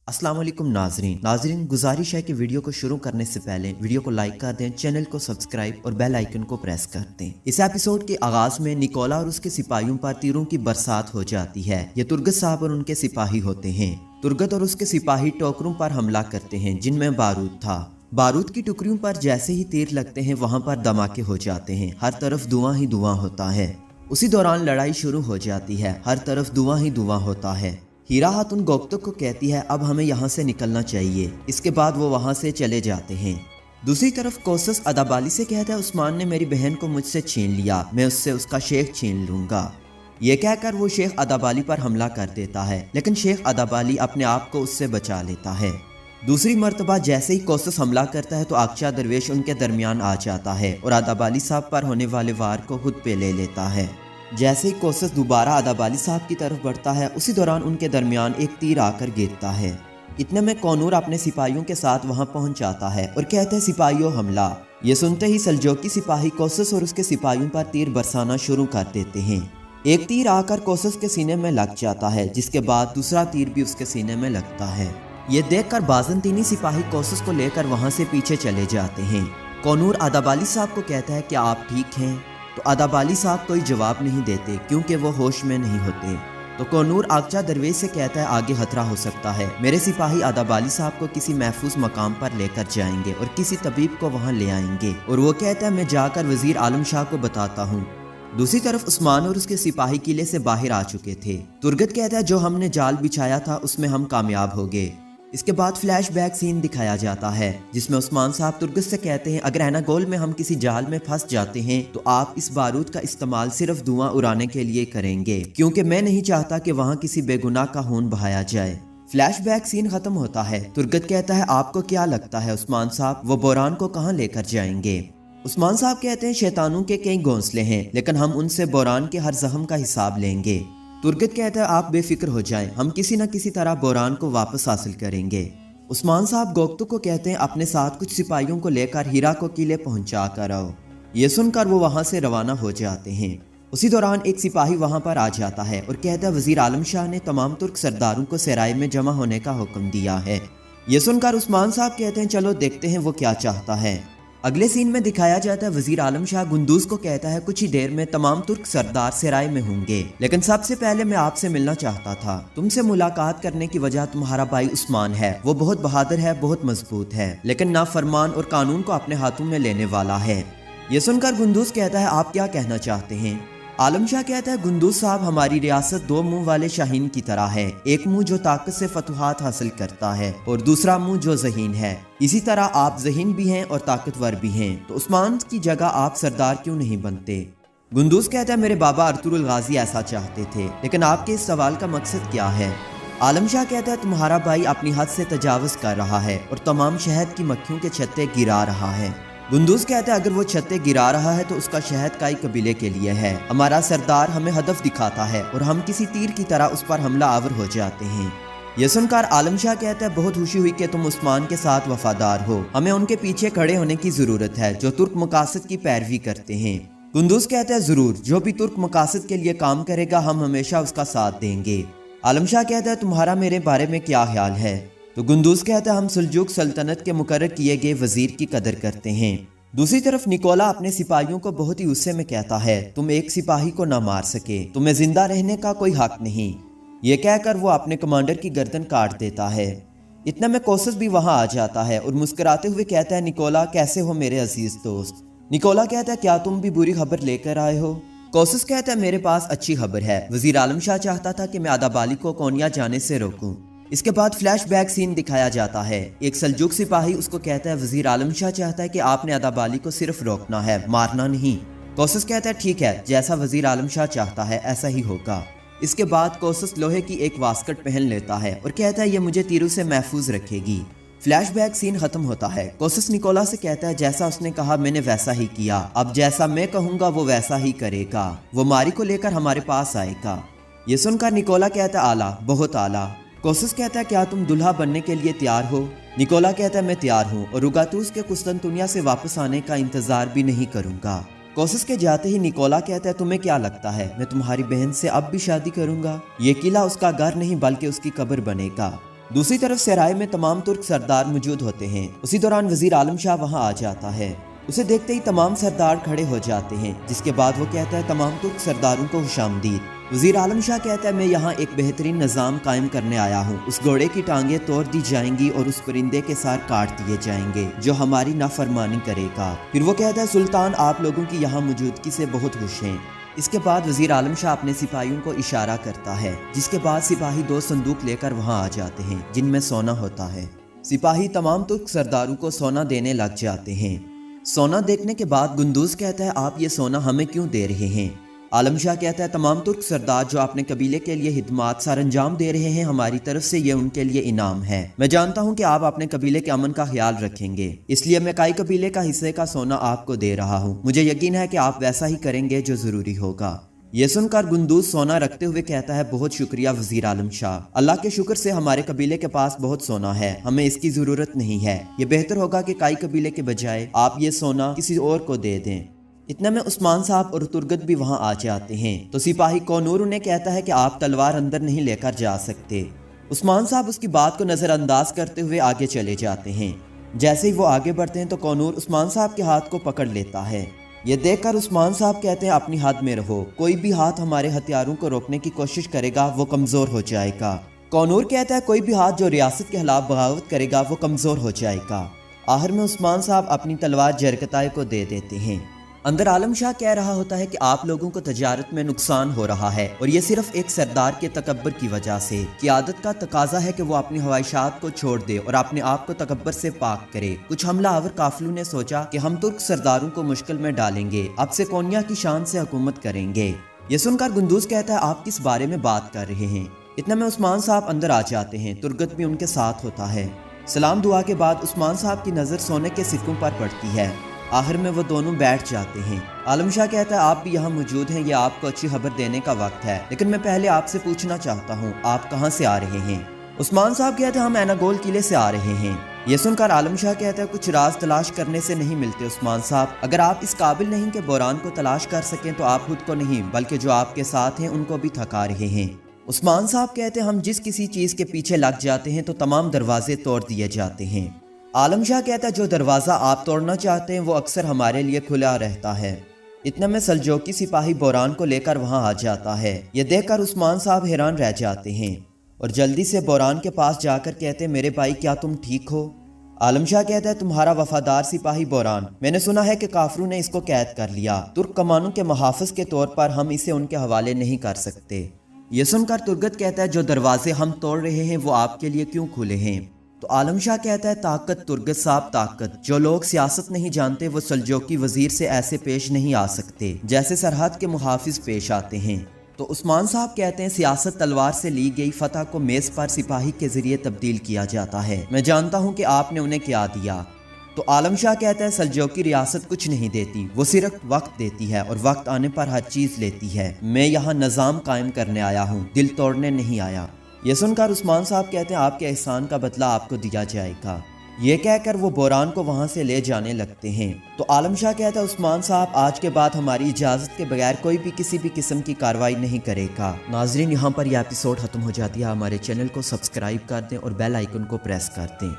अस्सलाम वालेकुम नाजरीन गुजारिश है कि वीडियो को शुरू करने से पहले वीडियो को लाइक कर दें, चैनल को सब्सक्राइब और बेल आइकन को प्रेस कर दें। इस एपिसोड के आगाज में निकोला और उसके सिपाहियों पर तीरों की बरसात हो जाती है। ये तुर्गत साहब और उनके सिपाही होते हैं। तुर्गत और उसके सिपाही टोकरों पर हमला करते हैं जिनमें बारूद था। बारूद की टुकड़ियों पर जैसे ही तीर लगते हैं वहां पर धमाके हो जाते हैं। हर तरफ धुआं ही धुआं होता है। उसी दौरान लड़ाई शुरू हो जाती है। हर तरफ धुआं ही धुआं होता है। हीरा खातून गोप्तक को कहती है अब हमें यहाँ से निकलना चाहिए। इसके बाद वो वहाँ से चले जाते हैं। दूसरी तरफ कोसस अदाबाली से कहता है उस्मान ने मेरी बहन को मुझसे छीन लिया, मैं उससे उसका शेख छीन लूंगा। ये कहकर वो शेख अदाबाली पर हमला कर देता है, लेकिन शेख अदाबाली अपने आप को उससे बचा लेता है। दूसरी मर्तबा जैसे ही कोसस हमला करता है तो आकशा दरवेश उनके दरमियान आ जाता है और अदाबाली साहब पर होने वाले वार को खुद पे ले लेता है। जैसे ही कोसस दोबारा अदाबाली साहब की तरफ बढ़ता है उसी दौरान उनके दरमियान एक तीर आकर गिरता है। इतने में कौनूर अपने सिपाहियों के साथ वहां पहुंच जाता है और कहते हैं सिपाहियों हमला। ये सुनते ही सलजोकी सिपाही कोसस और उसके सिपाहियों पर तीर बरसाना शुरू कर देते हैं। एक तीर आकर कोसस के सीने में लग जाता है, जिसके बाद दूसरा तीर भी उसके सीने में लगता है। ये देखकर बाज़ंतीनी सिपाही कोसस को लेकर वहां से पीछे चले जाते हैं। कौनूर अदाबाली साहब को कहता है क्या आप ठीक हैं? तो अदाबाली साहब कोई जवाब नहीं देते क्योंकि वो होश में नहीं होते। तो कौनूर आकशा दरवेश से कहता है आगे खतरा हो सकता है, मेरे सिपाही अदाबाली साहब को किसी महफूज मकाम पर लेकर जाएंगे और किसी तबीब को वहां ले आएंगे। और वो कहता है मैं जाकर वजीर आलम शाह को बताता हूँ। दूसरी तरफ उस्मान और उसके सिपाही किले से बाहर आ चुके थे। तुर्गत कहता है जो हमने जाल बिछाया था उसमें हम कामयाब हो गए। इसके बाद फ्लैशबैक सीन दिखाया जाता है जिसमें उस्मान साहब तुर्गत से कहते हैं अगर एनागोल में हम किसी जाल में फंस जाते हैं तो आप इस बारूद का इस्तेमाल सिर्फ धुआं उड़ाने के लिए करेंगे, क्योंकि मैं नहीं चाहता कि वहां किसी बेगुनाह का खून बहाया जाए। फ्लैशबैक सीन खत्म होता है। तुर्गत कहता है आपको क्या लगता है उस्मान साहब वो बोरान को कहाँ लेकर जाएंगे? उस्मान साहब कहते हैं शैतानों के कई घोंसले हैं, लेकिन हम उनसे बोरान के हर जख्म का हिसाब लेंगे। तुर्गत कहता है आप बेफिक्र हो जाएं, हम किसी न किसी तरह बोरान को वापस हासिल करेंगे। उस्मान साहब गोप्तक को कहते हैं अपने साथ कुछ सिपाहियों को लेकर हीरा को किले पहुंचा कर आओ। ये सुनकर वो वहां से रवाना हो जाते हैं। उसी दौरान एक सिपाही वहां पर आ जाता है और कहता है वजीर आलम शाह ने तमाम तुर्क सरदारों को सराय में जमा होने का हुक्म दिया है। ये सुनकर उस्मान साहब कहते हैं चलो देखते हैं वो क्या चाहता है। अगले सीन में दिखाया जाता है वजीर आलम शाह गुंदूज को कहता है कुछ ही देर में तमाम तुर्क सरदार सराय में होंगे, लेकिन सबसे पहले मैं आपसे मिलना चाहता था। तुमसे मुलाकात करने की वजह तुम्हारा भाई उस्मान है। वो बहुत बहादुर है, बहुत मजबूत है, लेकिन नाफरमान और कानून को अपने हाथों में लेने वाला है। ये सुनकर गुंदूज कहता है आप क्या कहना चाहते हैं? आलम शाह कहता है गुंदूज साहब हमारी रियासत दो मुंह वाले शाहीन की तरह है, एक मुंह जो ताकत से फतुहात हासिल करता है और दूसरा मुंह जो ज़हीन है। इसी तरह आप ज़हीन भी हैं और ताकतवर भी हैं, तो उस्मान की जगह आप सरदार क्यों नहीं बनते? गुंदूज कहता है मेरे बाबा अर्तुगरुल गाजी ऐसा चाहते थे, लेकिन आपके इस सवाल का मकसद क्या है? आलम शाह कहता है तुम्हारा भाई अपनी हद से तजावुज़ कर रहा है और तमाम शहद की मक्खियों के छत्ते गिरा रहा है। गुंदूज कहता है अगर वो छत्ते गिरा रहा है तो उसका शहद काई कबीले के लिए है। हमारा सरदार हमें हदफ दिखाता है और हम किसी तीर की तरह उस पर हमला आवर हो जाते हैं। ये सुनकर आलम शाह कहता है बहुत खुशी हुई कि तुम उस्मान के साथ वफादार हो। हमें उनके पीछे खड़े होने की जरूरत है जो तुर्क मकासद की पैरवी करते हैं। गुंदूज कहता है जरूर, जो भी तुर्क मकासद के लिए काम करेगा हम हमेशा उसका साथ देंगे। आलम शाह कहता है तुम्हारा मेरे बारे में क्या ख्याल है? तो गुंदूज कहता है हम सुल्जूक सल्तनत के मुकर्रर किए गए वजीर की कदर करते हैं। दूसरी तरफ निकोला अपने सिपाहियों को बहुत ही गुस्से में कहता है तुम एक सिपाही को ना मार सके, तुम्हें जिंदा रहने का कोई हक नहीं। ये कहकर वो अपने कमांडर की गर्दन काट देता है। इतना में कोसस भी वहां आ जाता है और मुस्कुराते हुए कहता है निकोला कैसे हो मेरे अजीज दोस्त? निकोला कहता है क्या तुम भी बुरी खबर लेकर आए हो? कोसस कहता है मेरे पास अच्छी खबर है। वजीर आलम शाह चाहता था कि मैं अदाबाली को कोनिया जाने से रोकूं। इसके बाद फ्लैशबैक सीन दिखाया जाता है। एक सल्जूक सिपाही उसको कहता है वजीर आलम शाह चाहता है कि आपने अदाबाली को सिर्फ रोकना है, मारना नहीं। कोसस कहता है ठीक है, जैसा वजीर आलम शाह चाहता है ऐसा ही होगा। इसके बाद कोसस लोहे की एक वास्कट पहन लेता है और कहता है ये मुझे तीरों से महफूज रखेगी। फ्लैशबैक सीन खत्म होता है। कोसस निकोला से कहता है जैसा उसने कहा मैंने वैसा ही किया, अब जैसा मैं कहूँगा वो वैसा ही करेगा। वो मारी को लेकर हमारे पास आएगा। ये सुनकर निकोला कहता है आला, बहुत आला। कोसस कहता है क्या तुम दुल्हा बनने के लिए तैयार हो? निकोला कहता है मैं तैयार हूँ और रुगातूस के कुस्तंतुनिया से वापस आने का इंतजार भी नहीं करूंगा। कोसस के जाते ही निकोला कहता है तुम्हें क्या लगता है मैं तुम्हारी बहन से अब भी शादी करूंगा? ये किला उसका घर नहीं बल्कि उसकी कब्र बनेगा। दूसरी तरफ सराय में तमाम तुर्क सरदार मौजूद होते हैं। उसी दौरान वजीर आलम शाह वहां आ जाता है। उसे देखते ही तमाम सरदार खड़े हो जाते हैं, जिसके बाद वो कहता है तमाम तुर्क सरदारों को खुशामदीद। वजीर आलम शाह कहता है मैं यहाँ एक बेहतरीन निज़ाम कायम करने आया हूँ। उस घोड़े की टांगें तोड़ दी जाएंगी और उस परिंदे के सार काट दिए जाएंगे जो हमारी नाफरमानी करेगा। फिर वो कहता है सुल्तान आप लोगों की यहाँ मौजूदगी से बहुत खुश हैं। इसके बाद वजीर आलम शाह अपने सिपाहियों को इशारा करता है, जिसके बाद सिपाही 2 संदूक लेकर वहाँ आ जाते हैं जिनमें सोना होता है। सिपाही तमाम तुर्क सरदारों को सोना देने लग जाते हैं। सोना देखने के बाद गुंदूज कहता है आप ये सोना हमें क्यों दे रहे हैं? आलम शाह कहता है तमाम तुर्क सरदार जो अपने कबीले के लिए हिदमात सर अंजाम दे रहे हैं, हमारी तरफ से ये उनके लिए इनाम है। मैं जानता हूँ कि आप अपने कबीले के अमन का ख्याल रखेंगे, इसलिए मैं काई कबीले का हिस्से का सोना आपको दे रहा हूँ। मुझे यकीन है कि आप वैसा ही करेंगे जो जरूरी होगा। ये सुनकर गुंदूज सोना रखते हुए कहता है बहुत शुक्रिया वजीर आलम शाह, अल्लाह के शुक्र से हमारे कबीले के पास बहुत सोना है, हमें इसकी जरूरत नहीं है। ये बेहतर होगा कि काई कबीले के बजाय आप ये सोना किसी और को दे दें। इतने में उस्मान साहब और तुर्गत भी वहां आ जाते हैं, तो सिपाही कौनूर उन्हें कहता है कि आप तलवार अंदर नहीं लेकर जा सकते। उस्मान साहब उसकी बात को नजरअंदाज करते हुए आगे चले जाते हैं। जैसे ही वो आगे बढ़ते हैं तो कौनूर उस्मान साहब के हाथ को पकड़ लेता है। ये देखकर उस्मान साहब कहते हैं अपनी हद में रहो, कोई भी हाथ हमारे हथियारों को रोकने की कोशिश करेगा वो कमजोर हो जाएगा। कौनूर कहता है कोई भी हाथ जो रियासत के खिलाफ बगावत करेगा वो कमजोर हो जाएगा। आखिर में उस्मान साहब अपनी तलवार जरकताई को दे देते हैं। अंदर आलम शाह कह रहा होता है कि आप लोगों को तजारत में नुकसान हो रहा है और ये सिर्फ एक सरदार के तकब्बर की वजह से। क़यादत का तकाजा है कि वो अपनी ख्वाहिशात को छोड़ दे और अपने आप को तकब्बर से पाक करे। कुछ हमलावर काफिलों ने सोचा कि हम तुर्क सरदारों को मुश्किल में डालेंगे, अब से कोन्या की शान से हुकूमत करेंगे। ये सुनकर गुंदूज कहता है आप किस बारे में बात कर रहे हैं? इतना में उस्मान साहब अंदर आ जाते हैं, तुर्गत भी उनके साथ होता है। सलाम दुआ के बाद उस्मान साहब की नज़र सोने के सिक्कों पर पड़ती है। आखिर में वो दोनों बैठ जाते हैं। आलम शाह कहता है आप भी यहाँ मौजूद हैं, ये आपको अच्छी खबर देने का वक्त है, लेकिन मैं पहले आपसे पूछना चाहता हूँ आप कहाँ से आ रहे हैं? उस्मान साहब कहते हैं हम एनागोल किले से आ रहे हैं। ये सुनकर आलम शाह कहता है कुछ राज तलाश करने से नहीं मिलते उस्मान साहब, अगर आप इस काबिल नहीं कि बोरान को तलाश कर सकें तो आप खुद को नहीं बल्कि जो आपके साथ हैं उनको भी थका रहे हैं। उस्मान साहब कहते हैं हम जिस किसी चीज़ के पीछे लग जाते हैं तो तमाम दरवाजे तोड़ दिए जाते हैं। आलम शाह कहता है जो दरवाज़ा आप तोड़ना चाहते हैं वो अक्सर हमारे लिए खुला रहता है। इतने में सलजोकी सिपाही बोरान को लेकर वहां आ जाता है। ये देखकर उस्मान साहब हैरान रह जाते हैं और जल्दी से बोरान के पास जाकर कहते हैं मेरे भाई क्या तुम ठीक हो? आलम शाह कहता है तुम्हारा वफादार सिपाही बोरान, मैंने सुना है कि काफिरों ने इसको कैद कर लिया। तुर्क कमानों के मुहाफ़िज़ के तौर पर हम इसे उनके हवाले नहीं कर सकते। ये सुनकर तुर्गत कहता है जो दरवाजे हम तोड़ रहे हैं वो आपके लिए क्यों खुले हैं? तो आलम शाह कहता है ताकत तुर्गत साहब ताकत, जो लोग सियासत नहीं जानते वो सलजोकी वजीर से ऐसे पेश नहीं आ सकते जैसे सरहद के मुहाफिज पेश आते हैं। तो उस्मान साहब कहते हैं सियासत तलवार से ली गई फतह को मेज़ पर सिपाही के जरिए तब्दील किया जाता है। मैं जानता हूँ कि आपने उन्हें क्या दिया। तो आलम शाह कहता है सलजोकी रियासत कुछ नहीं देती, वो सिर्फ वक्त देती है और वक्त आने पर हर चीज़ लेती है। मैं यहाँ निज़ाम कायम करने आया हूँ, दिल तोड़ने नहीं आया। ये सुनकर उस्मान साहब कहते हैं आपके एहसान का बदला आपको दिया जाएगा। ये कहकर वो बोरान को वहाँ से ले जाने लगते हैं। तो आलम शाह कहता है उस्मान साहब आज के बाद हमारी इजाज़त के बगैर कोई भी किसी भी किस्म की कार्रवाई नहीं करेगा। नाजरीन यहाँ पर यह एपिसोड ख़त्म हो जाती है। हमारे चैनल को सब्सक्राइब कर दें और बेल आइकन को प्रेस कर दें।